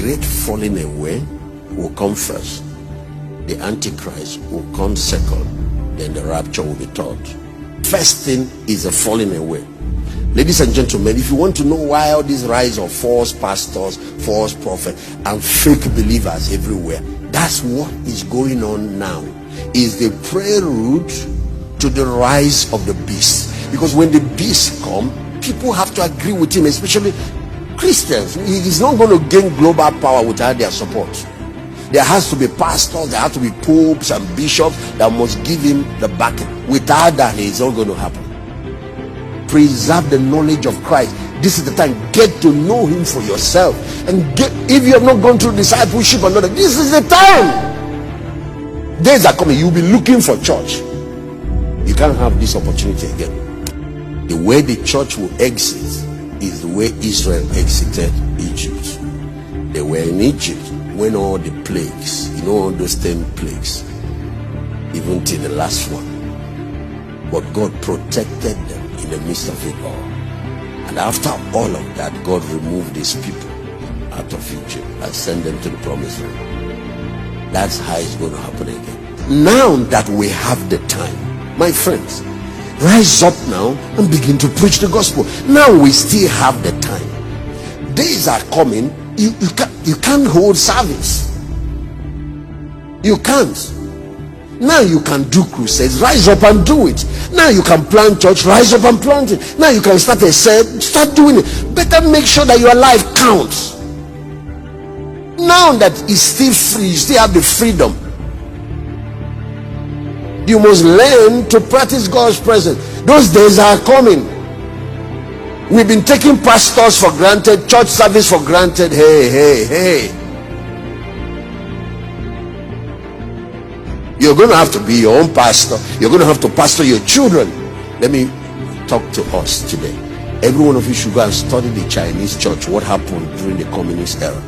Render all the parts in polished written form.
great falling away will come first. The Antichrist will come second. Then the rapture will be third. First thing is a falling away. Ladies and gentlemen, if you want to know why all this rise of false pastors, false prophets, and fake believers everywhere, that's what is going on now. Is the prelude to the rise of the beast. Because when the beast come, people have to agree with him, especially Christians. He's not going to gain global power without their support. There has to be pastors, there have to be popes and bishops that must give him the backing. Without that, it's not going to happen. Preserve the knowledge of Christ. This is the time. Get to know him for yourself. And if you have not gone through discipleship or not, this is the time. Days are coming, you'll be looking for church. You can't have this opportunity again. The way the church will exit is the way Israel exited Egypt. They were in Egypt when all the plagues, all those 10 plagues, even till the last one. But God protected them in the midst of it all. And after all of that, God removed his people out of Egypt and sent them to the promised land. That's how it's going to happen again. Now that we have the time, my friends, rise up now and begin to preach the gospel. Now we still have the time. Days are coming, you can't hold service. You can't. Now you can do crusades. Rise up and do it. Now you can plant church. Rise up and plant it. Now you can start a set. Start doing it. Better make sure that your life counts. Now that it's still free, you still have the freedom. You must learn to practice God's presence. Those days are coming. We've been taking pastors for granted, church service for granted. Hey. You're going to have to be your own pastor. You're going to have to pastor your children. Let me talk to us today. Every one of you should go and study the Chinese church. What happened during the communist era?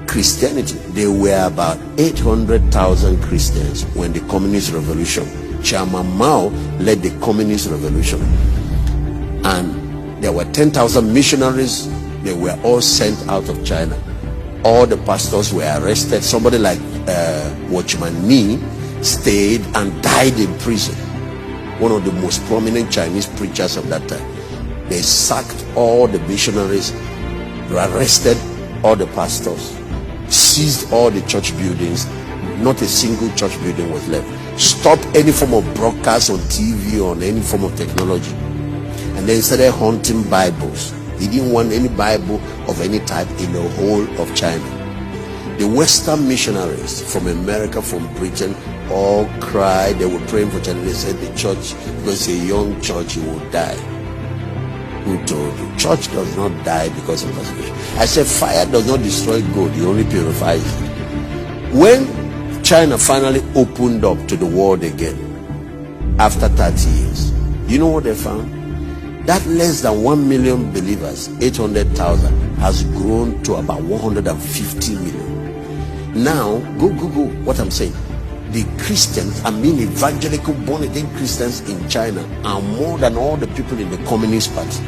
Christianity. There were about 800,000 Christians when the communist revolution. Chairman Mao led the communist revolution. And there were 10,000 missionaries. They were all sent out of China. All the pastors were arrested. Somebody like Watchman Nee stayed and died in prison. One of the most prominent Chinese preachers of that time. They sacked all the missionaries, arrested all the pastors, seized all the church buildings. Not a single church building was left. Stopped any form of broadcast on TV or on any form of technology. And then started hunting Bibles. He didn't want any Bible of any type in the whole of China. The Western missionaries from America, from Britain, all cried. They were praying for China. They said the church, because it's a young church, it will die. Who told you? Church does not die because of persecution. I said fire does not destroy gold. It only purifies it. When China finally opened up to the world again, after 30 years, you know what they found? That less than 1 million believers, 800,000, has grown to about 150 million. Now, go Google what I'm saying. The Christians, evangelical born-again Christians in China are more than all the people in the Communist Party.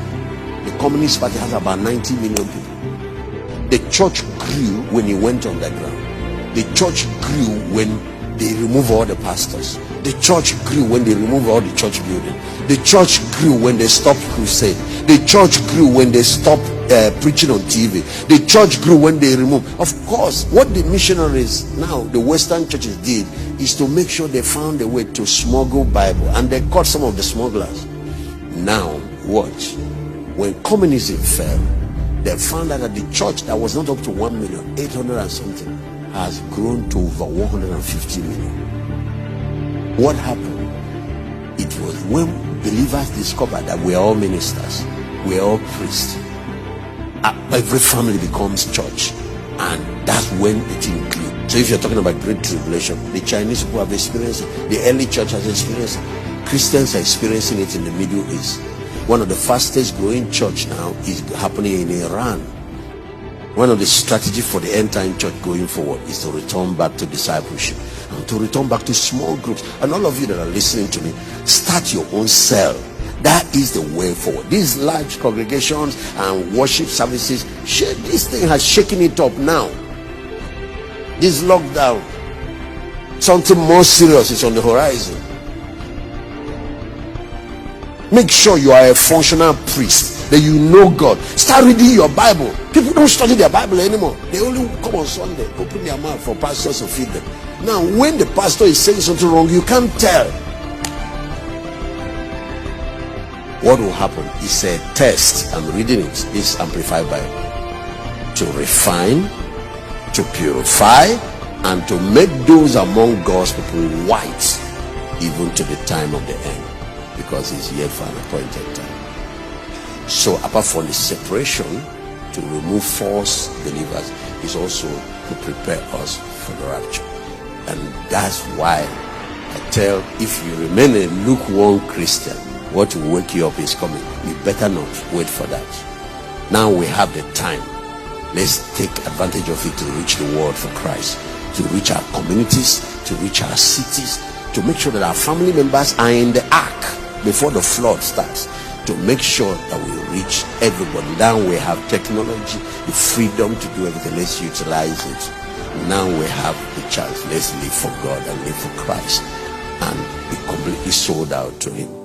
The Communist Party has about 90 million people. The church grew when it went underground. The church grew when they removed all the pastors. The church grew when they removed all the church buildings. The church grew when they stopped crusade. The church grew when they stopped preaching on TV. The church grew when they removed. Of course, what the missionaries now, the Western churches did, is to make sure they found a way to smuggle Bible, and they caught some of the smugglers. Now, watch. When communism fell, they found out that the church that was not up to 1 million, 800 and something, has grown to over 150 million. What happened? It was when believers discovered that we are all ministers, we are all priests. Every family becomes church, and that's when it includes. So if you're talking about great tribulation, the Chinese people have experienced it, the early church has experienced it, Christians are experiencing it in the Middle East. One of the fastest growing church now is happening in Iran. One of the strategies for the end time church going forward is to return back to discipleship and to return back to small groups. And all of you that are listening to me, start your own cell That is the way forward. These large congregations and worship services, this thing has shaken it up now. This lockdown, something more serious is on the horizon. Make sure you are a functional priest, that you know God. Start reading your Bible. People don't study their Bible anymore. They only come on Sunday, open their mouth for pastors to feed them. Now, when the pastor is saying something wrong, you can't tell. What will happen is a test. I'm reading it, this Amplified Bible, to refine, to purify, and to make those among God's people white, even to the time of the end, because it's yet for an appointed time. So apart from the separation to remove false believers, is also to prepare us for the rapture. And that's why I tell, if you remain a lukewarm Christian, what will wake you up is coming. You better not wait for that. Now we have the time. Let's take advantage of it to reach the world for Christ, to reach our communities, to reach our cities, to make sure that our family members are in the ark before the flood starts, to make sure that we reach everybody. Now we have technology, the freedom to do everything. Let's utilize it. Now we have the chance. Let's live for God and live for Christ and be completely sold out to Him.